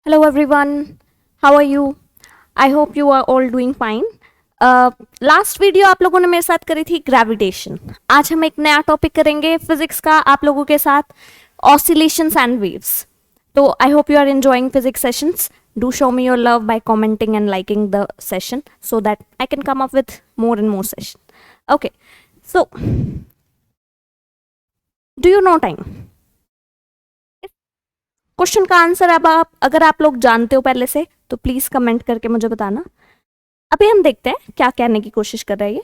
Hello everyone, how are you? I hope you are all doing fine. Last video आप लोगों ने मेरे साथ करी थी ग्रेविटेशन. आज हम एक नया टॉपिक करेंगे फिजिक्स का आप लोगों के साथ, ऑसिलेशंस एंड वेव्स. तो I hope you are enjoying physics sessions. Do show me your love by commenting and liking the session so that I can come up with more and more session. Okay, so do you know time? Question का answer अब आप अगर आप लोग जानते हो पहले से तो प्लीज कमेंट करके मुझे बताना. अभी हम देखते हैं क्या कहने की कोशिश कर रहा है ये.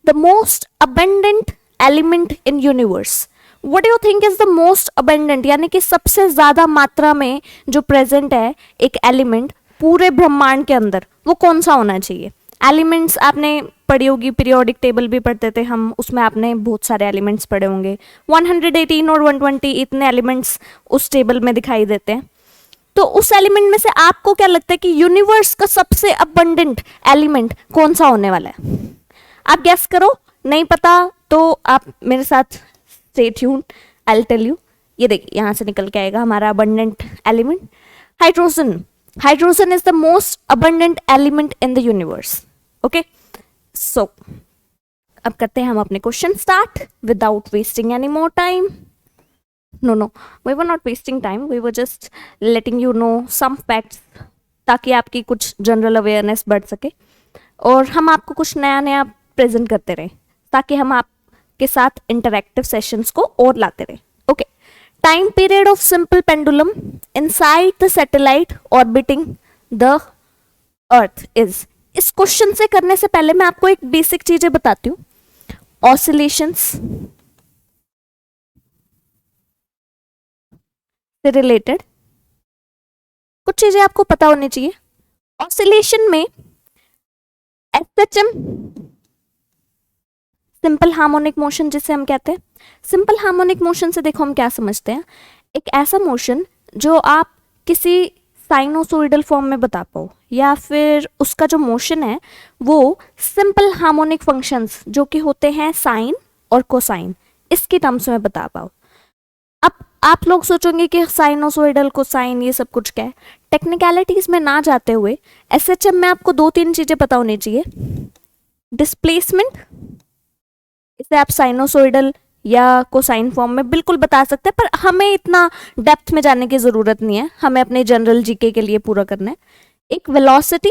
The most abundant element in universe. What do you think is the most abundant, यानी कि सबसे ज्यादा मात्रा में जो प्रेजेंट है एक एलिमेंट पूरे ब्रह्मांड के अंदर, वो कौन सा होना चाहिए? एलिमेंट्स आपने पढ़ी होगी, पीरियोडिक टेबल भी पढ़ते थे हम, उसमें आपने बहुत सारे एलिमेंट्स पढ़े होंगे. 118 और 120 इतने एलिमेंट्स उस टेबल में दिखाई देते हैं. तो उस एलिमेंट में से आपको क्या लगता है कि यूनिवर्स का सबसे अबंडेंट एलिमेंट कौन सा होने वाला है? आप गेस करो. नहीं पता तो आप मेरे साथ stay tuned, I will tell you. ये देखिए यहाँ से निकल के आएगा हमारा abundant element, hydrogen. Hydrogen is the most abundant element in the universe. Okay, so अब करते हैं हम अपने question start without wasting any more time. No, we were not wasting time. We were just letting you know some facts ताकि आपकी कुछ general awareness बढ़ सके और हम आपको कुछ नया नया प्रेजेंट करते रहे ताकि हम आपके साथ इंटरैक्टिव सेशंस को और लाते रहे. Okay, time period of simple pendulum inside the satellite orbiting the earth is. इस क्वेश्चन से करने से पहले मैं आपको एक बेसिक चीजें बताती हूँ. ऑसिलेशंस से रिलेटेड कुछ चीजें आपको पता होनी चाहिए. ऑसिलेशन में एसएचएम, सिंपल हार्मोनिक मोशन जिसे हम कहते हैं. सिंपल हार्मोनिक मोशन से देखो हम क्या समझते हैं, एक ऐसा मोशन जो आप किसी साइनोसोइडल फॉर्म में बता पाओ, या फिर उसका जो मोशन है वो सिंपल हार्मोनिक फंक्शंस जो कि होते हैं साइन और कोसाइन, इसके टर्म्स में बता पाओ. अब आप लोग सोचोगे कि साइनोसोइडल कोसाइन ये सब कुछ क्या है. टेक्निकलिटीज में ना जाते हुए एसएचएम में आपको दो तीन चीजें पता होनी चाहिए. डिस्प्लेसमेंट, इसे आप साइनोसोइडल या कोसाइन फॉर्म में बिल्कुल बता सकते हैं, पर हमें इतना डेप्थ में जाने की जरूरत नहीं है, हमें अपने जनरल जीके के लिए पूरा करना है. एक वेलोसिटी,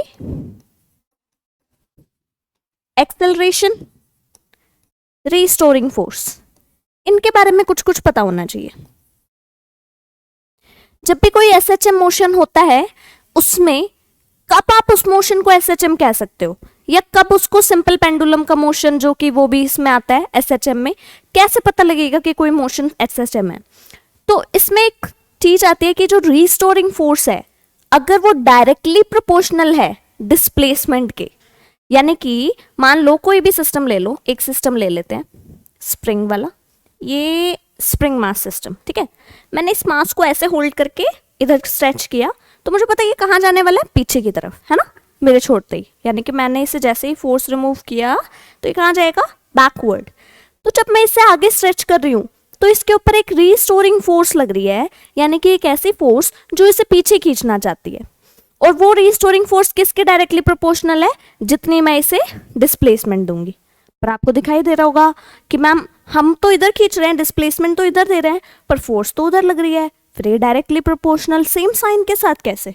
एक्सेलरेशन, रीस्टोरिंग फोर्स, इनके बारे में कुछ कुछ पता होना चाहिए. जब भी कोई एसएचएम मोशन होता है उसमें कब आप उस मोशन को एसएचएम कह सकते हो या कब उसको सिंपल पेंडुलम का मोशन जो कि वो भी इसमें आता है एसएचएम में, कैसे पता लगेगा कि कोई मोशन एसएचएम है? तो इसमें एक चीज आती है कि जो रीस्टोरिंग फोर्स है अगर वो डायरेक्टली प्रोपोर्शनल है डिस्प्लेसमेंट के, यानी कि मान लो कोई भी सिस्टम ले लो, एक सिस्टम ले लेते हैं स्प्रिंग वाला, ये स्प्रिंग मास सिस्टम, ठीक है. मैंने इस मास को ऐसे होल्ड करके इधर स्ट्रेच किया तो मुझे पता है ये कहाँ जाने वाला है, पीछे की तरफ, है ना, मेरे छोड़ते ही. यानी कि मैंने इसे जैसे ही फोर्स रिमूव किया तो ये कहाँ जाएगा, बैकवर्ड. तो जब मैं इसे आगे स्ट्रेच कर रही हूँ तो इसके ऊपर एक रीस्टोरिंग फोर्स लग रही है, यानी कि एक ऐसी फोर्स जो इसे पीछे खींचना चाहती है. और वो रीस्टोरिंग फोर्स किसके डायरेक्टली प्रोपोर्शनल है, जितनी मैं इसे डिस्प्लेसमेंट दूंगी. पर आपको दिखाई दे रहा होगा कि मैम हम तो इधर खींच रहे हैं, डिस्प्लेसमेंट तो इधर दे रहे हैं, पर फोर्स तो उधर लग रही है. फिर ये डायरेक्टली प्रोपोर्शनल सेम साइन के साथ कैसे?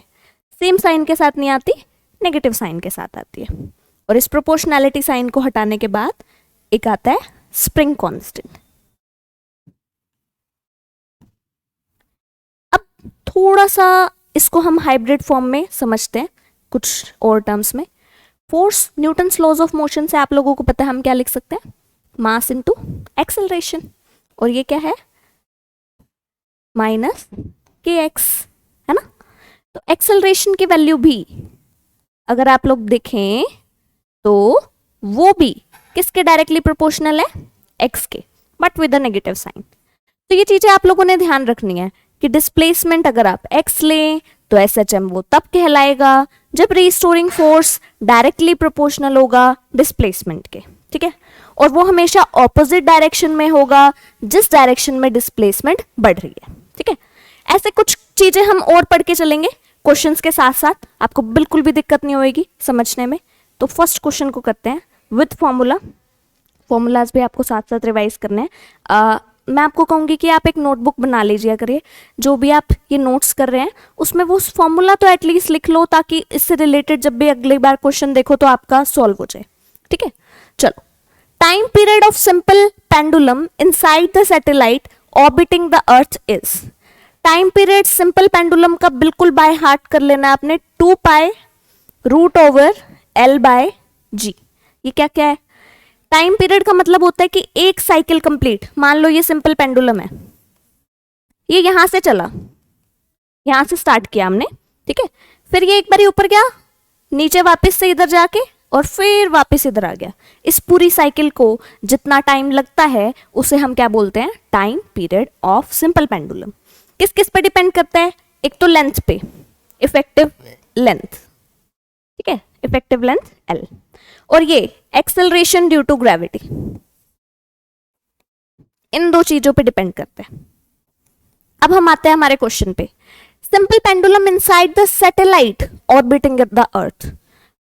सेम साइन के साथ नहीं आती, नेगेटिव साइन के साथ आती है. और इस प्रोपोर्शनैलिटी साइन को हटाने के बाद एक आता है स्प्रिंग कांस्टेंट. अब थोड़ा सा इसको हम हाइब्रिड फॉर्म में समझते हैं कुछ और टर्म्स में. Force, Newton's laws of motion से आप लोगों को पता है हम क्या लिख सकते हैं, मास इनटू एक्सेलरेशन. और ये क्या है, माइनस के एक्स, है ना. तो एक्सेलरेशन की वैल्यू भी अगर आप लोग देखें तो वो भी किसके डायरेक्टली प्रोपोर्शनल है, एक्स के, but with a negative sign. तो ये चीजें आप लोगों ने ध्यान रखनी है कि डिस्प्लेसमेंट अगर आप एक्स लें तो एसएचएम वो तब कहलाएगा जब रीस्टोरिंग फोर्स डायरेक्टली प्रोपोर्शनल होगा डिस्प्लेसमेंट के, ठीक है. और वो हमेशा ऑपोजिट डायरेक्शन में होगा जिस डायरेक्शन में डिस्प्लेसमेंट बढ़ रही है, ठीक है. ऐसे कुछ चीजें हम और पढ़ के चलेंगे. क्वेश्चंस के साथ साथ, आपको बिल्कुल भी दिक्कत नहीं होगी समझने में। तो फर्स्ट क्वेश्चन को करते हैं विथ फॉर्मूला। फॉर्मूलाज भी आपको साथ साथ रिवाइज करने हैं। मैं आपको कहूँगी कि आप एक नोटबुक बना लीजिए करिए, जो भी आप ये नोट्स कर रहे हैं उसमें वो फॉर्मूला तो एटलीस्ट लिख लो, ताकि इससे रिलेटेड जब भी अगली बार क्वेश्चन देखो तो आपका सॉल्व हो जाए। ठीक है, चलो। Time period of simple pendulum inside the satellite orbiting the earth is. Time period simple pendulum का बिल्कुल बाय हार्ट कर लेना है आपने, 2 pi root over L by G। ये क्या क्या है? टाइम पीरियड का मतलब होता है कि एक साइकिल कंप्लीट, मान लो ये सिंपल पेंडुलम है, ये यहां से चला, यहां से स्टार्ट किया हमने, ठीक है, फिर ये एक बार ऊपर गया, नीचे वापस से इधर जाके और फिर वापस इधर आ गया। इस पूरी साइकिल को जितना टाइम लगता है उसे हम क्या बोलते हैं? Time period of simple pendulum. किस किस पे डिपेंड करता है? एक तो लेंथ पे, इफेक्टिव लेंथ, ठीक है, इफेक्टिव लेंथ L, और ये एक्सेलरेशन ड्यू टू ग्रेविटी, इन दो चीजों पे डिपेंड करते हैं। अब हम आते हैं हमारे क्वेश्चन पे। Simple pendulum inside the satellite orbiting the अर्थ।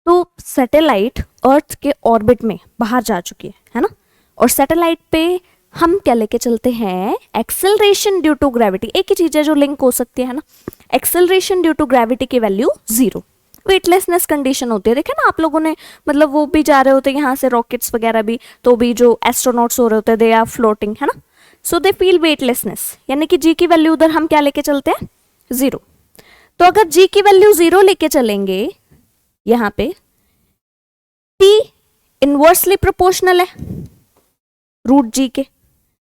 तो सैटेलाइट अर्थ के ऑर्बिट में बाहर जा चुकी है ना, और सैटेलाइट पे हम क्या लेके चलते हैं? Acceleration due to gravity. एक ही चीज है जो लिंक हो सकती है ना, एक्सेलरेशन ड्यू टू ग्रेविटी की वैल्यू 0। वेटलेसनेस कंडीशन होती है, देखे ना आप लोगों ने, मतलब वो भी जा रहे होते हैं यहाँ से, रॉकेट्स वगैरह भी, तो भी जो एस्ट्रोनॉट्स हो रहे होते हैं दे आर फ्लोटिंग, है ना, सो दे फील वेटलेसनेस, यानी कि जी की वैल्यू उधर हम क्या लेके चलते हैं? 0। तो अगर जी की वैल्यू 0 लेके चलेंगे यहाँ पे, टी इनवर्सली प्रोपोर्शनल है रूट जी के,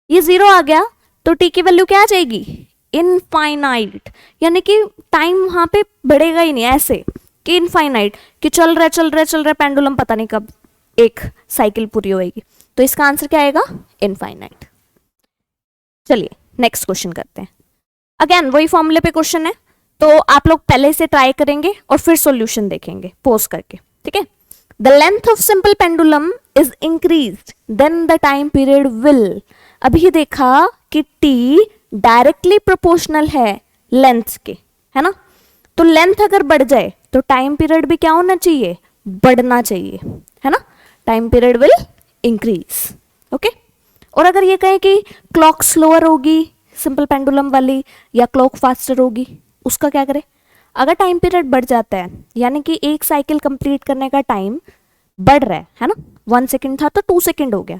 ये 0 आ गया तो टी की वैल्यू क्या आ जाएगी? इनफाइनाइट, यानी कि टाइम वहां पे बढ़ेगा ही नहीं, ऐसे कि इनफाइनाइट, कि चल रहा पेंडुलम, पता नहीं कब एक साइकिल पूरी होएगी। तो इसका आंसर क्या आएगा? इनफाइनाइट। चलिए नेक्स्ट क्वेश्चन करते हैं। अगेन वही फॉर्मूले पे क्वेश्चन है, तो आप लोग पहले से ट्राई करेंगे और फिर सॉल्यूशन देखेंगे पोज करके, ठीक है। The length of simple pendulum is increased then the time period will. अभी देखा कि टी डायरेक्टली प्रोपोर्शनल है लेंथ के, है ना, तो लेंथ अगर बढ़ जाए तो टाइम पीरियड भी क्या होना चाहिए? बढ़ना चाहिए, है ना, time period will increase, okay. और अगर ये कहें कि क्लॉक स्लोअर होगी सिंपल पेंडुलम वाली या क्लॉक फास्टर होगी, उसका क्या करें? अगर टाइम पीरियड बढ़ जाता है, यानी कि एक साइकिल कंप्लीट करने का टाइम बढ़ रहा है ना, 1 सेकेंड था तो 2 सेकेंड हो गया,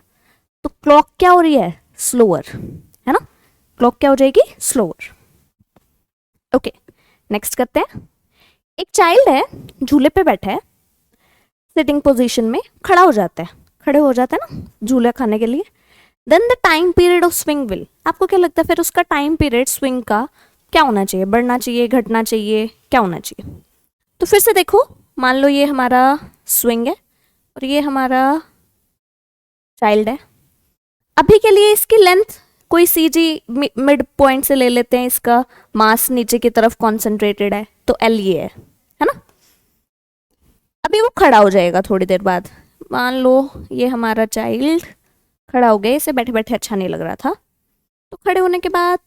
तो क्लॉक क्या हो रही है? स्लोअर, है ना, क्लॉक क्या हो जाएगी? Slower, okay. नेक्स्ट करते हैं। एक चाइल्ड है, झूले पे बैठा है, सिटिंग पोजीशन में, खड़ा हो जाता है, खड़े हो जाता है ना झूला खाने के लिए। Then the time period of swing will, आपको क्या लगता है फिर उसका टाइम पीरियड स्विंग का क्या होना चाहिए? बढ़ना चाहिए, घटना चाहिए, क्या होना चाहिए? तो फिर से देखो, मान लो ये हमारा स्विंग है और ये हमारा चाइल्ड है। अभी के लिए इसकी लेंथ कोई सीजी मिड पॉइंट से ले लेते हैं, इसका मास नीचे की तरफ कॉन्सेंट्रेटेड है तो एल ये है ना। अभी वो खड़ा हो जाएगा थोड़ी देर बाद, मान लो ये हमारा चाइल्ड खड़ा हो गया, इसे बैठे बैठे अच्छा नहीं लग रहा था, तो खड़े होने के बाद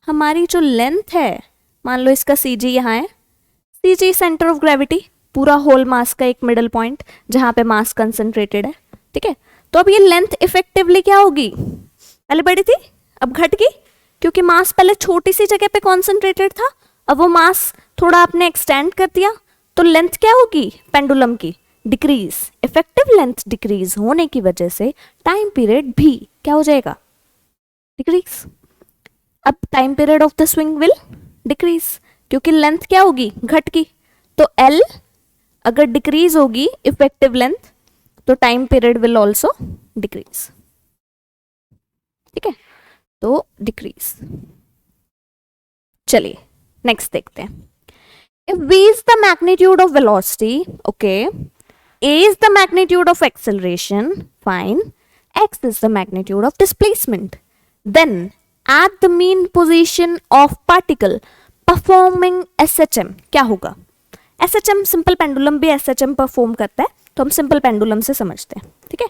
हमारी जो लेंथ है, मान लो इसका सी जी यहाँ है, सी जी सेंटर ऑफ ग्रेविटी, पूरा होल मास का एक मिडल पॉइंट जहाँ पे मास कंसंट्रेटेड है, ठीक है। तो अब ये लेंथ इफेक्टिवली क्या होगी? पहले बड़ी थी अब घट गई, क्योंकि मास पहले छोटी सी जगह पे कॉन्सेंट्रेटेड था, अब वो मास थोड़ा आपने एक्सटेंड कर दिया, तो लेंथ क्या होगी पेंडुलम की? डिक्रीज। इफेक्टिव लेंथ डिक्रीज होने की वजह से टाइम पीरियड भी क्या हो जाएगा? डिक्रीज। अब time period of the swing will decrease, क्योंकि लेंथ क्या होगी? घट की, तो एल अगर डिक्रीज होगी इफेक्टिव लेंथ तो time period will also decrease, ठीक है, तो डिक्रीज। चलिए नेक्स्ट देखते हैं। If v is the magnitude of velocity, okay, a is the magnitude of acceleration, fine, x is the magnitude of displacement, then at the mean position of particle performing SHM क्या होगा? SHM simple pendulum भी SHM perform करता है, तो हम simple pendulum से समझते हैं, ठीक है।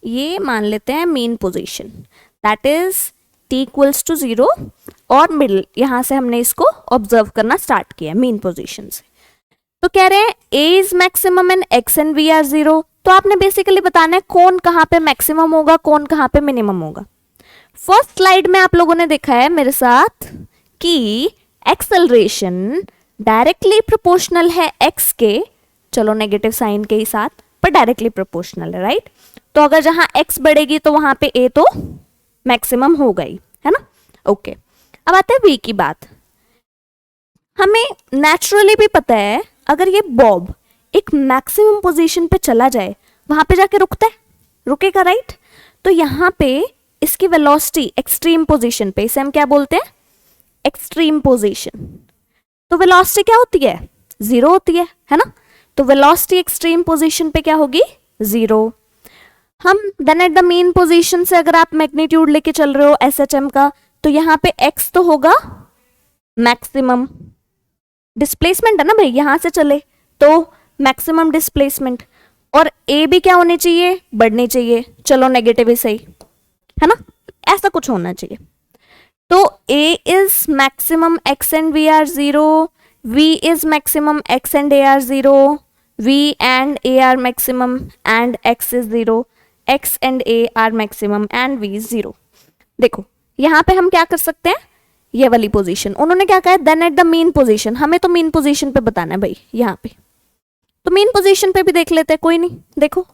ये मान लेते हैं mean position, that is t equals to 0 और मिडल, यहां से हमने इसको ऑब्जर्व करना स्टार्ट किया मीन पोजीशन से। तो कह रहे हैं a is maximum in x and v are zero. तो आपने बेसिकली बताना है कौन कहां पे मैक्सिमम होगा, कौन कहां पे मिनिमम होगा। फर्स्ट स्लाइड में आप लोगों ने देखा है मेरे साथ कि एक्सेलरेशन डायरेक्टली प्रोपोर्शनल है एक्स के, चलो नेगेटिव साइन के ही साथ, पर डायरेक्टली प्रोपोर्शनल है, राइट। तो अगर जहां एक्स बढ़ेगी तो वहां पे ए तो मैक्सिमम हो गई, है ना। ओके, अब आते हैं वी की बात। हमें नेचुरली भी पता है अगर ये बॉब एक मैक्सिमम पोजीशन पे चला जाए वहां पे जाके रुकता है, रुकेगा, राइट। तो यहां पे इसकी वेलोसिटी एक्सट्रीम पोजीशन पे, इसे हम क्या बोलते हैं, एक्सट्रीम पोजीशन। तो वेलोसिटी क्या होती है, जीरो होती है ना। तो वेलोसिटी एक्सट्रीम पोजीशन पे क्या होगी, जीरो। हम then at the mean position से अगर आप मैग्नीट्यूड लेके चल रहे हो एसएचएम का, तो यहां पे एक्स तो होगा मैक्सिमम डिस्प्लेसमेंट, है ना भाई, यहां से चले तो मैक्सिमम डिस्प्लेसमेंट, और ए भी क्या होनी चाहिए, बढ़नी चाहिए, चलो नेगेटिव ही सही, है ना, ऐसा कुछ होना चाहिए। तो a is maximum x and v are zero, v is maximum x and a are zero, v and a are maximum and x is zero, x and a are maximum and v is zero. देखो यहां पे हम क्या कर सकते हैं, ये वाली पोजीशन उन्होंने क्या कहा है, then at the mean position, हमें तो मीन पोजीशन पे बताना है भाई यहाँ पे। तो मीन पोजीशन पे भी देख लेते हैं, कोई नहीं। देखो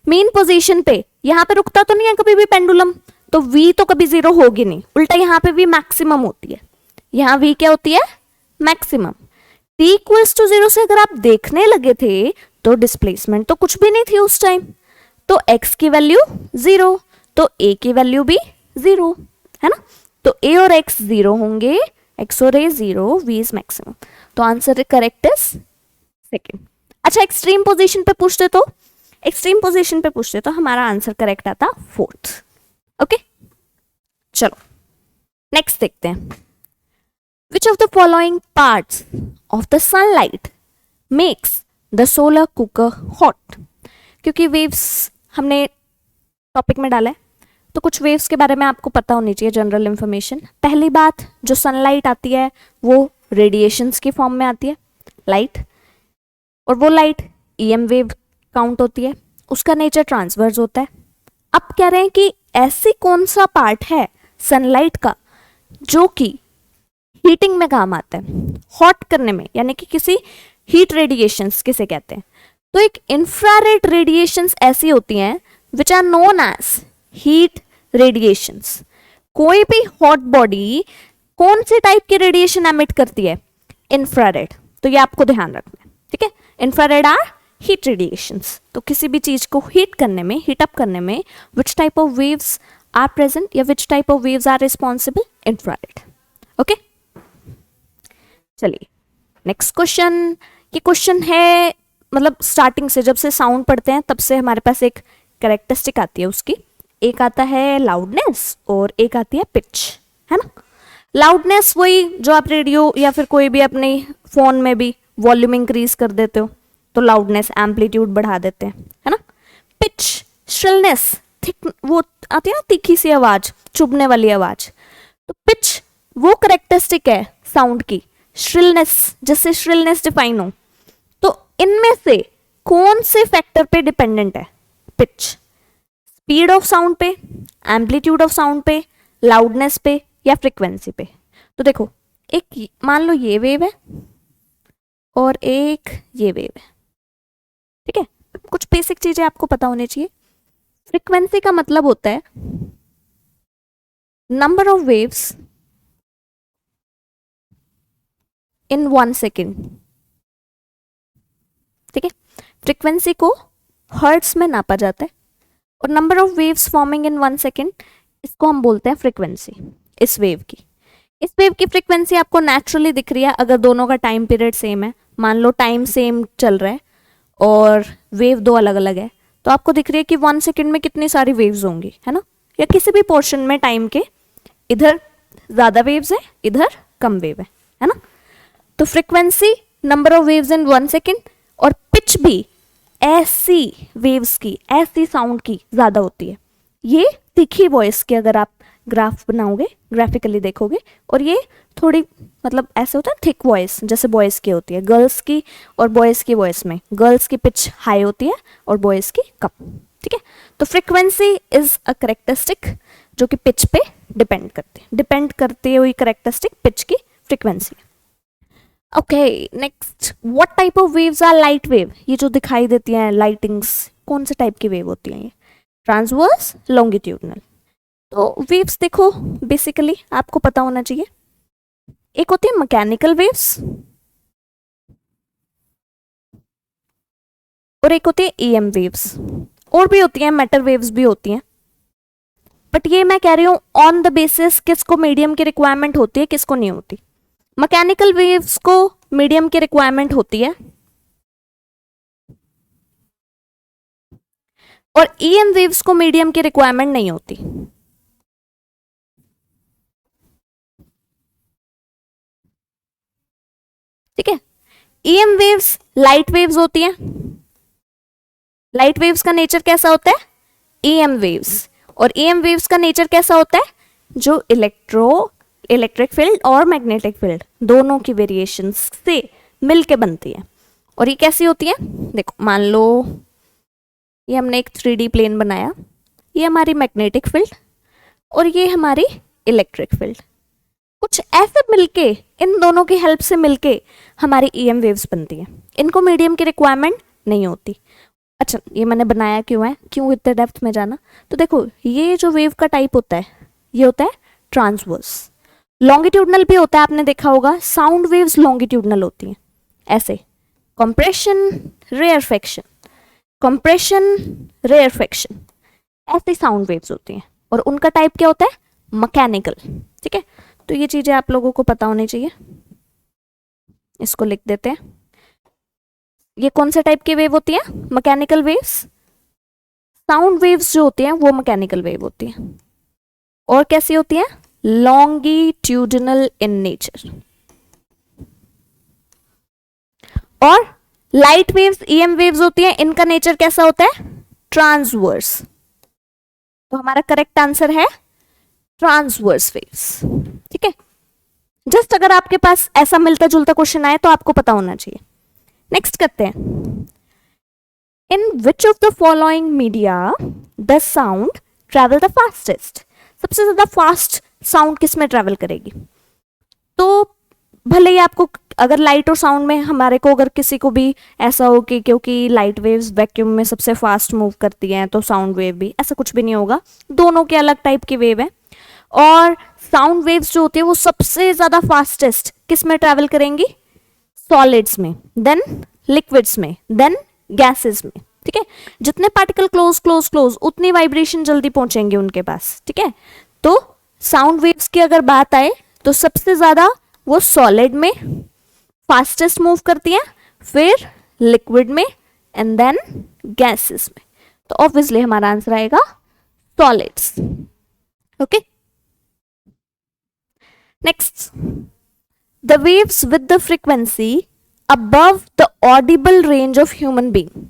मीन पोजीशन पे यहाँ पे रुकता तो नहीं है कभी भी पेंडुलम, तो v तो कभी जीरो होगी नहीं, उल्टा यहाँ पे v मैक्सिमम होती है, यहाँ v क्या होती है, maximum. t equals to zero से अगर आप देखने लगे थे तो डिस्प्लेसमेंट तो कुछ भी नहीं थी उस टाइम, तो x की वैल्यू जीरो, तो a की वैल्यू भी जीरो, है ना। तो a और x जीरो होंगे, x और a zero, v is maximum. तो आंसर करेक्ट इज सेकेंड। अच्छा एक्सट्रीम पोजीशन पे पूछते तो, एक्सट्रीम पोजीशन पे पूछते तो हमारा आंसर करेक्ट आता फोर्थ। ओके चलो नेक्स्ट देखते हैं। विच of the following parts of the sunlight makes the solar cooker hot. क्योंकि वेव्स हमने टॉपिक में डाला है तो कुछ वेव्स के बारे में आपको पता होनी चाहिए, जनरल इंफॉर्मेशन। पहली बात, जो सनलाइट आती है वो रेडिएशंस की फॉर्म में आती है, लाइट, और वो लाइट ईएम वेव काउंट होती है, उसका नेचर ट्रांसवर्स होता है। अब कह रहे हैं कि ऐसी कौन सा पार्ट है सनलाइट का जो कि हीटिंग में काम आता है, हॉट करने में, यानी कि किसी हीट रेडिएशंस किसे कहते हैं। तो एक इंफ्रारेड रेडिएशंस ऐसी होती हैं which are known as heat radiations. कोई भी हॉट बॉडी कौन से टाइप की रेडिएशन एमिट करती है, इंफ्रारेड। तो ये आपको ध्यान रखना है, ठीक है। Infrared are heat radiations. तो किसी भी चीज को हीट करने में, हीट अप करने में which type of waves are present या which type of waves are responsible, infrared. Okay चलिए नेक्स्ट क्वेश्चन। ये क्वेश्चन है मतलब स्टार्टिंग से, जब से साउंड पढ़ते हैं तब से हमारे पास एक कैरेक्टरिस्टिक आती है उसकी। एक आता है लाउडनेस और एक आती है पिच, है ना। लाउडनेस वही जो आप रेडियो या फिर कोई भी अपने फोन में भी वॉल्यूम इंक्रीज कर देते हो तो लाउडनेस एम्पलीट्यूड बढ़ा देते हैं, है ना। पिच श्रिलनेस, थिक, वो आती है ना तीखी सी आवाज, चुभने वाली आवाज। तो पिच वो कैरेक्टरिस्टिक है साउंड की, श्रिलनेस जिससे श्रिलनेस डिफाइन हो। तो इनमें से कौन से फैक्टर पे डिपेंडेंट है पिच, स्पीड ऑफ साउंड पे, एम्पलीट्यूड ऑफ साउंड पे, लाउडनेस पे या फ्रीक्वेंसी पे। तो देखो एक मान लो ये वेव है और एक ये वेव है, ठीक है। कुछ बेसिक चीजें आपको पता होनी चाहिए। फ्रीक्वेंसी का मतलब होता है number of waves in 1 second, ठीक है। फ्रीक्वेंसी को हर्ट्स में नापा जाता है और number of waves forming in 1 second, इसको हम बोलते हैं फ्रीक्वेंसी। इस वेव की फ्रीक्वेंसी आपको नेचुरली दिख रही है अगर दोनों का टाइम पीरियड सेम है। मान लो टाइम सेम चल रहा है और वेव दो अलग अलग है, तो आपको दिख रही है कि 1 सेकेंड में कितनी सारी वेव्स होंगी, है ना। या किसी भी पोर्शन में टाइम के इधर ज्यादा वेव्स है, इधर कम वेव है ना। तो frequency number of waves in 1 second, और पिच भी ऐसी वेव्स की, ऐसी साउंड की ज्यादा होती है। ये तीखी वॉइस की अगर आप ग्राफ बनाओगे, ग्राफिकली देखोगे, और ये थोड़ी मतलब ऐसे होता है थिक वॉइस, जैसे बॉयज़ की होती है, गर्ल्स की और बॉयज़ की वॉइस में गर्ल्स की पिच हाई होती है और बॉयज़ की कम, ठीक है। तो फ्रिक्वेंसी इज अ करेक्टरिस्टिक जो कि पिच पे डिपेंड करती हुई करेक्टरिस्टिक पिच की frequency. Okay, next, what type of waves are light wave? ये जो दिखाई देती हैं लाइटिंग्स, कौन से टाइप की वेव होती हैं ये? Transverse, longitudinal. तो वेव्स देखो बेसिकली आपको पता होना चाहिए, एक होती है मैकेनिकल वेव्स और एक होती है ईएम वेव्स, और भी होती हैं, मैटर वेव्स भी होती हैं, बट ये मैं कह रही हूँ ऑन द बेसिस किसको मीडियम की रिक्वायरमेंट होती है, किसको नहीं होती। मैकेनिकल वेव्स को मीडियम की रिक्वायरमेंट होती है और ईएम वेव्स को मीडियम की रिक्वायरमेंट नहीं होती। ठीक है, ईएम वेव्स लाइट वेव्स होती हैं। लाइट वेव्स का नेचर कैसा होता है? EM waves. और ईएम वेव्स का नेचर कैसा होता है? जो इलेक्ट्रिक फील्ड और मैग्नेटिक फील्ड दोनों की वेरिएशन से मिलके बनती है। और ये कैसी होती है? देखो, मान लो ये हमने एक 3D प्लेन बनाया, ये हमारी मैग्नेटिक फील्ड और ये हमारी इलेक्ट्रिक फील्ड, कुछ ऐसे मिलके, इन दोनों की हेल्प से मिलके हमारी ईएम वेव्स बनती है। इनको मीडियम की रिक्वायरमेंट नहीं होती। अच्छा, ये मैंने बनाया क्यों है, क्यों इतने डेप्थ में जाना? तो देखो, ये जो वेव का टाइप होता है ये होता है ट्रांसवर्स। लॉन्गिट्यूडनल भी होता है, आपने देखा होगा, साउंड वेव्स लॉन्गिट्यूडनल होती हैं ऐसे, कंप्रेशन, रेयरफेक्शन, कंप्रेशन, रेयरफेक्शन, ऐसी साउंड वेव्स होती हैं। और उनका टाइप क्या होता है? मैकेनिकल। ठीक है, तो ये चीजें आप लोगों को पता होनी चाहिए, इसको लिख देते हैं। ये कौन से टाइप की वेव होती है? Mechanical waves. साउंड वेव्स जो होती हैं वो मैकेनिकल वेव होती हैं। और कैसी होती है? Longitudinal in nature. और लाइट वेव्स, ईएम वेव्स होती हैं, इनका नेचर कैसा होता है? ट्रांसवर्स। तो हमारा करेक्ट आंसर है ट्रांसवर्स वेव्स। ठीक है, जस्ट अगर आपके पास ऐसा मिलता जुलता क्वेश्चन आए तो आपको पता होना चाहिए। नेक्स्ट करते हैं, in which of the following media the sound travel the fastest? सबसे ज्यादा फास्ट साउंड किस में ट्रेवल करेगी? तो भले ही आपको, अगर लाइट और साउंड में हमारे को, अगर किसी को भी ऐसा हो कि क्योंकि लाइट वेव्स वैक्यूम में सबसे फास्ट मूव करती हैं तो साउंड वेव भी, ऐसा कुछ भी नहीं होगा, दोनों के अलग टाइप की वेव है। और साउंड वेव्स जो होती है वो सबसे ज्यादा फास्टेस्ट किस में ट्रेवल करेंगी? सॉलिड्स में, देन लिक्विड्स में, देन गैसेस में। ठीक है, जितने पार्टिकल क्लोज क्लोज क्लोज उतनी वाइब्रेशन जल्दी पहुंचेंगे उनके पास। ठीक है, तो साउंड वेव्स की अगर बात आए तो सबसे ज्यादा वो सॉलिड में फास्टेस्ट मूव करती हैं, फिर लिक्विड में, एंड देन गैसेस में। तो ऑब्वियसली हमारा आंसर आएगा solids. Okay, next, the waves with the frequency above the audible range of human being.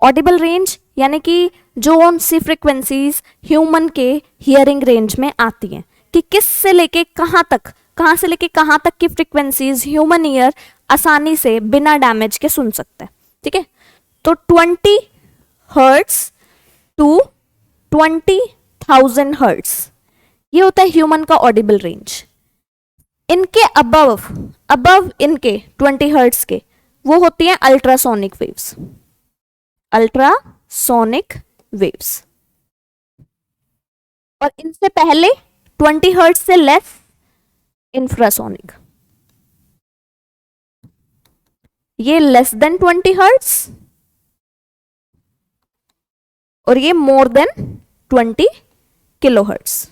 Audible range यानी कि जो उन सी फ्रिक्वेंसीज ह्यूमन के हियरिंग रेंज में आती हैं, कि किस से लेके कहाँ तक, कहाँ से लेके कहाँ तक की फ्रिक्वेंसीज ह्यूमन ईयर आसानी से बिना डैमेज के सुन सकता है। ठीक है, तो 20 हर्ट्स टू 20,000 हर्ट्स, ये होता है ह्यूमन का ऑडिबल रेंज। इनके अबव इनके 20 हर्ट्स के वो होती हैं अल्ट्रासोनिक वेव्स। Ultrasonic waves. और इनसे पहले 20 हर्ट्स से लेस इंफ्रासोनिक। ये लेस देन 20 हर्ट्स और ये मोर देन 20 किलोहर्ट्ज।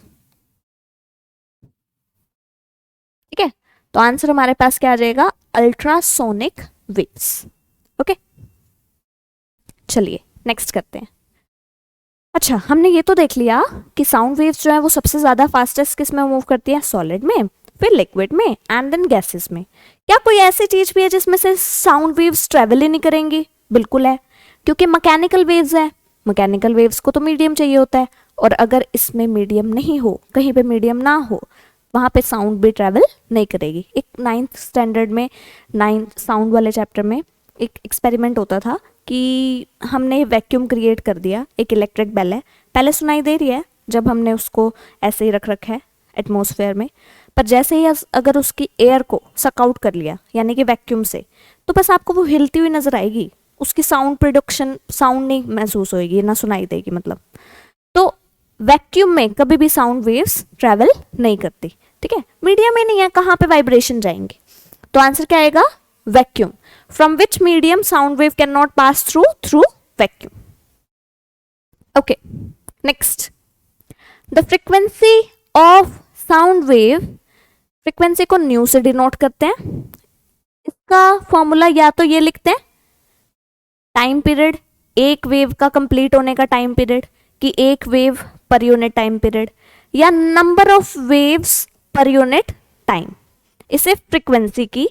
ठीक है, तो आंसर हमारे पास क्या आ जाएगा? Ultrasonic waves. ओके, चलिए नेक्स्ट करते हैं। अच्छा, हमने ये तो देख लिया कि साउंड वेव्स जो है वो सबसे ज्यादा फास्टेस्ट किस में मूव करती है? सॉलिड में, फिर लिक्विड में, एंड देन गैसेस में। क्या कोई ऐसी चीज भी है जिसमें से साउंड वेव्स ट्रेवल ही नहीं करेंगी? बिल्कुल है, क्योंकि मैकेनिकल वेव्स है। मैकेनिकल वेव्स को तो मीडियम चाहिए होता है, और अगर इसमें मीडियम नहीं हो, कहीं पे मीडियम ना हो, वहाँ पे साउंड भी ट्रैवल नहीं करेगी। एक 9th स्टैंडर्ड में 9th साउंड वाले चैप्टर में एक एक्सपेरिमेंट होता था कि हमने वैक्यूम क्रिएट कर दिया, एक इलेक्ट्रिक बेल है, पहले सुनाई दे रही है जब हमने उसको ऐसे ही रख रखा है एटमॉस्फेयर में, पर जैसे ही अगर उसकी एयर को सक आउट कर लिया यानी कि वैक्यूम से, तो बस आपको वो हिलती हुई नजर आएगी, उसकी साउंड प्रोडक्शन, साउंड नहीं महसूस होएगी, ना सुनाई देगी मतलब। तो वैक्यूम में कभी भी साउंड वेव्स ट्रैवल नहीं करती, ठीक है, मीडियम ही नहीं है, कहाँ पे वाइब्रेशन जाएंगे। तो आंसर क्या आएगा? Vacuum. From which medium sound wave can not pass through vacuum. Okay, next, the frequency of sound wave, frequency को न्यू से डिनोट करते हैं। इसका फॉर्मूला या तो ये लिखते हैं, टाइम पीरियड, एक वेव का कंप्लीट होने का टाइम पीरियड, कि एक वेव पर यूनिट टाइम पीरियड, या नंबर ऑफ वेव्स पर यूनिट टाइम। इसे फ्रीक्वेंसी की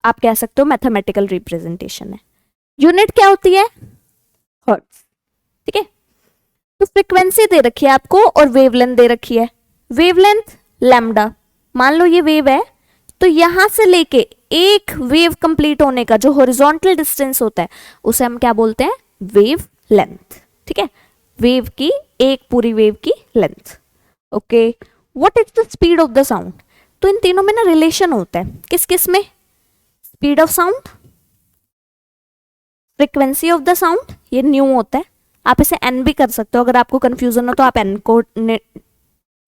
आप कह सकते हो मैथमेटिकल रिप्रेजेंटेशन है। यूनिट क्या होती है? हर्ट्ज, ठीक है। तो फ्रीक्वेंसी दे रखी है आपको और वेवलेंथ दे रखी है। वेवलेंथ लैम्डा, मान लो ये वेव है, तो यहां से लेके एक वेव कंप्लीट होने का जो हॉरिजॉन्टल डिस्टेंस होता है उसे हम क्या बोलते हैं? वेव लेंथ, ठीक है, वेव की, एक पूरी वेव की length. Okay, what is the speed of the sound? तो इन तीनों में ना रिलेशन होता है, किस किस में? Speed of sound, frequency of the sound, ये न्यू होता है, आप इसे एन भी कर सकते हो, अगर आपको कंफ्यूजन हो तो आप एन को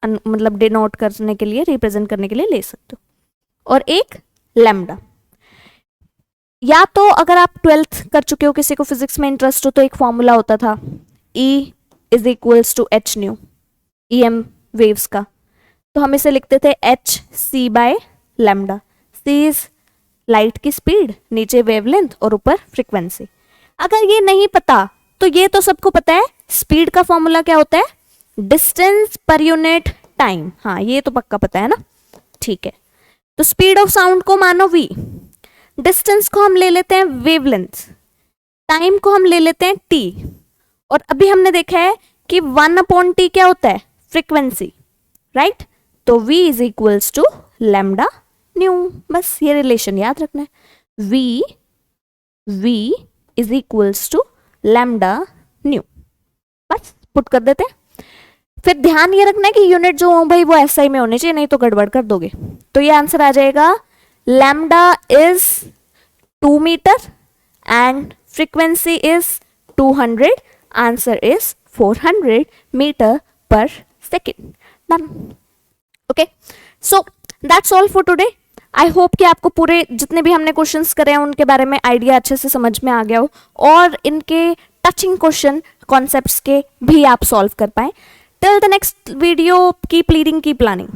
मतलब डिनोट करने के लिए, रिप्रेजेंट करने के लिए ले सकते हो। और एक लैम्डा, या तो अगर आप 12th कर चुके हो, किसी को फिजिक्स में इंटरेस्ट हो, तो एक फॉर्मूला होता था E is equals to h nu, EM waves का, तो हम इसे लिखते थे h c by lambda. C is light की स्पीड, नीचे वेवलेंथ और ऊपर फ्रीक्वेंसी। अगर ये नहीं पता तो ये तो सबको पता है, स्पीड का फॉर्मूला क्या होता है? डिस्टेंस पर यूनिट टाइम, हाँ ये तो पक्का पता है ना, ठीक है। तो स्पीड ऑफ साउंड को मानो v, डिस्टेंस को हम ले लेते हैं वेवलेंथ, टाइम को हम ले लेते हैं t, और अभी हमने देखा है कि 1/t क्या होता है? Frequency, right. तो v is equals to lambda nu, बस ये रिलेशन याद रखना है, v is equals to lambda nu, बस पुट कर देते हैं। फिर ध्यान ये रखना है कि यूनिट जो हो भाई वो एसआई में होने चाहिए, नहीं तो गड़बड़ कर दोगे। तो ये आंसर आ जाएगा, lambda is 2 metre and frequency is 200, answer is 400 metre per second. Done. Okay, so that's all for today. I hope कि आपको पूरे जितने भी हमने क्वेश्चंस करे हैं उनके बारे में आइडिया अच्छे से समझ में आ गया हो, और इनके टचिंग क्वेश्चन कॉन्सेप्ट्स के भी आप सॉल्व कर पाए। Till the next video, keep leading, keep planning.